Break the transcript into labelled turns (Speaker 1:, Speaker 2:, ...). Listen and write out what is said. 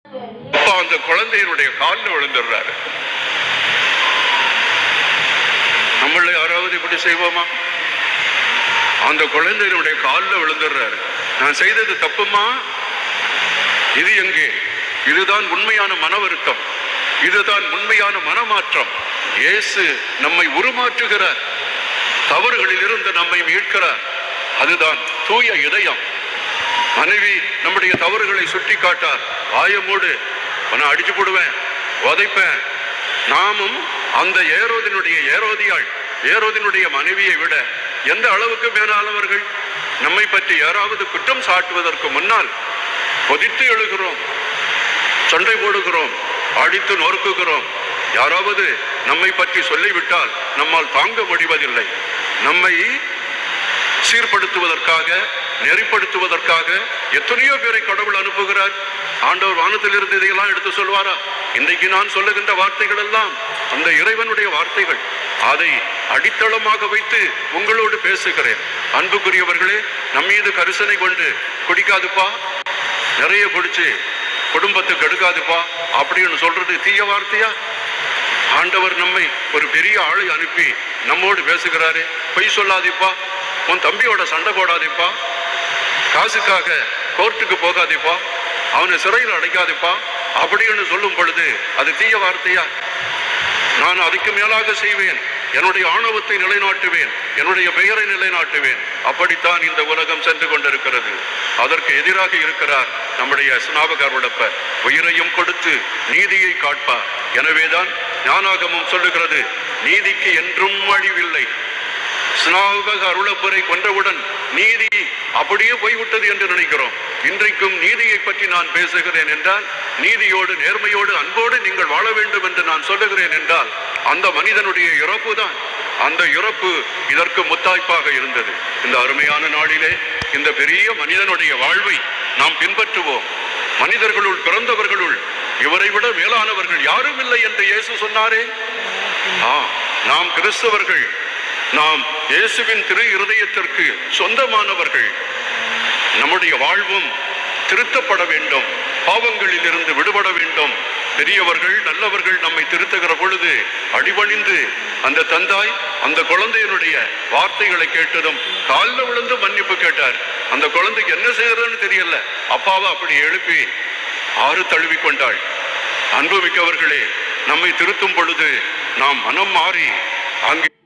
Speaker 1: அப்பா அந்த குழந்தையினுடைய காலில் விழுந்துடுறாரு. நம்மள யாராவது இப்படி செய்வோமா? அந்த குழந்தையினுடைய காலில் விழுந்துடுறாரு. நான் செய்தது தப்புமா? இது எங்கே? இதுதான் உண்மையான மன வருத்தம், இதுதான் உண்மையான மனமாற்றம். இயேசு நம்மை உருமாற்றுகிறார், தவறுகளில் இருந்து நம்மை மீட்கிறார். அதுதான் தூய இதயம். மனைவி நம்முடைய தவறுகளை சுட்டி காட்டார். ஆயமோடு நான் அடிச்சு போடுவேன், உதைப்பேன். நாமும் அந்த ஏரோதினுடைய மனைவியை விட எந்த அளவுக்கு மேலானவர்கள்? நம்மை பற்றி யாராவது குற்றம் சாட்டுவதற்கு முன்னால் கொதித்து எழுகிறோம், சண்டை போடுகிறோம், அடித்து நொறுக்குகிறோம். யாராவது நம்மை பற்றி சொல்லிவிட்டால் நம்மால் தாங்க முடிவதில்லை. நம்மை சீர்படுத்துவதற்காக, நெறிப்படுத்துவதற்காக எத்தனையோ பேரை கடவுள் அனுப்புகிறார். ஆண்டவர் வானத்திலிருந்து இதையெல்லாம் எடுத்து சொல்வாரா? இன்றைக்கு நான் சொல்லுகின்ற வார்த்தைகள் எல்லாம் அந்த இறைவனுடைய வார்த்தைகள். அதை அடித்தளமாக வைத்து உங்களோடு பேசுகிறேன். அன்புக்குரியவர்களே, நம் மீது கரிசனை கொண்டு குடிக்காதுப்பா, நிறைய குடிச்சு குடும்பத்துக்கு எடுக்காதுப்பா அப்படின்னு சொல்றது தீய வார்த்தையா? ஆண்டவர் நம்மை ஒரு பெரிய ஆளை அனுப்பி நம்மோடு பேசுகிறாரு. பொய் சொல்லாதீப்பா, உன் தம்பியோட சண்டை போடாதீப்பா, காசுக்காக கோர்ட்டுக்கு போகாதீப்பா, அவனை சிறையில் அடைக்காதீப்பா அப்படின்னு சொல்லும் பொழுது அது தீய வார்த்தையா? நான் அதுக்கு மேலாக செய்வேன், என்னுடைய ஆணவத்தை நிலைநாட்டுவேன், என்னுடைய பெயரை நிலைநாட்டுவேன். அப்படித்தான் இந்த உலகம் சென்று கொண்டிருக்கிறது. அதற்கு எதிராக இருக்கிறார் நம்முடைய ஸ்நாபகரோடப்ப. உயிரையும் கொடுத்து நீதியை காட்பார். எனவேதான் ஞானாகமும் சொல்லுகிறது, நீதிக்கு என்றும் அழிவில்லை. ஸ்நாபக அருளப்பரை கொன்றவுடன் நீதி அப்படியே போய்விட்டது என்று நினைக்கிறோம். இன்றைக்கும் நீதியை பற்றி நான் பேசுகிறேன் என்றால், நீதியோடு, நேர்மையோடு, அன்போடு நீங்கள் வாழ வேண்டும் என்று நான் சொல்லுகிறேன் என்றால், அந்த மனிதனுடைய இறப்பு தான். அந்த இறப்பு இதற்கு முத்தாய்ப்பாக இருந்தது. இந்த அருமையான நாளிலே இந்த பெரிய மனிதனுடைய வாழ்வை நாம் பின்பற்றுவோம். மனிதர்களுள் பிறந்தவர்களுள் இவரை விட மேலானவர்கள் யாரும் இல்லை என்று இயேசு சொன்னாரே. நாம் கிறிஸ்தவர்கள், நாம் இயேசுவின் திரு இருதயத்திற்கு சொந்தமானவர்கள். நம்முடைய வாழ்வும் திருத்தப்பட வேண்டும், பாவங்களில் இருந்து விடுபட வேண்டும். பெரியவர்கள், நல்லவர்கள் நம்மை திருத்துகிற பொழுது அடிபணிந்து அந்த தந்தாய் அந்த குழந்தையினுடைய வார்த்தைகளை கேட்டதும் காலில் விழுந்து மன்னிப்பு கேட்டார். அந்த குழந்தைக்கு என்ன செய்யறதுன்னு தெரியல, அப்பாவை அப்படி எழுப்பி ஆறு தழுவி கொண்டாள். அன்புமிக்கவர்களே, நம்மை திருத்தும் பொழுது நாம் மனம் மாறி அங்கே